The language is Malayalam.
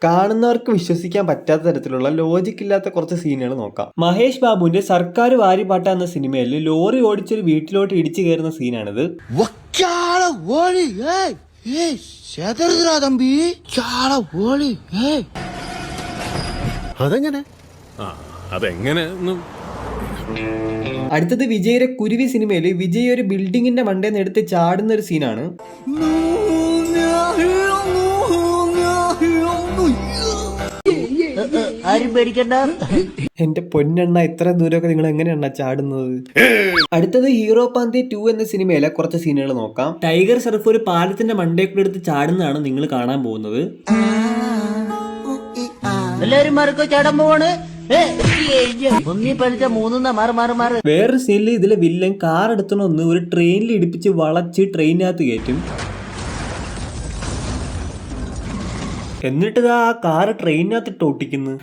കാണുന്നവർക്ക് വിശ്വസിക്കാൻ പറ്റാത്ത തരത്തിലുള്ള ലോജിക് ഇല്ലാത്ത കുറച്ച് സീനുകൾ നോക്കാം. മഹേഷ് ബാബുവിന്റെ സർക്കാർ വാരിപ്പാട്ട എന്ന സിനിമയിൽ ലോറി ഓടിച്ചൊരു വീട്ടിലോട്ട് ഇടിച്ചു കയറുന്ന സീനാണിത്. അടുത്തത് വിജയുടെ കുരുവി സിനിമയിൽ വിജയ് ഒരു ബിൽഡിങ്ങിന്റെ മണ്ടേന്ന് എടുത്ത് ചാടുന്ന ഒരു സീനാണ്. എന്റെ പൊന്നെണ്ണ ഇത്ര ദൂരമൊക്കെ നിങ്ങൾ എങ്ങനെയാണ് ചാടുന്നത്? അടുത്തത് ഹീറോ പാന്തി 2 എന്ന സിനിമയിലെ കുറച്ച് സീനുകൾ നോക്കാം. ടൈഗർ സർഫ് ഒരു പാലത്തിന്റെ മണ്ടയിൽ കൂടെ എടുത്ത് ചാടുന്നതാണ് നിങ്ങൾ കാണാൻ പോകുന്നത്. വേറൊരു സീനിൽ ഇതിലെ വില്ലൻ കാർ എടുത്തണൊന്ന് ഒരു ട്രെയിനിൽ ഇടിപ്പിച്ച് വളച്ച് ട്രെയിനകത്ത് കയറ്റും. എന്നിട്ട് ആ കാറ് ട്രെയിനകത്തിട്ട് ഒട്ടിക്കുന്നു.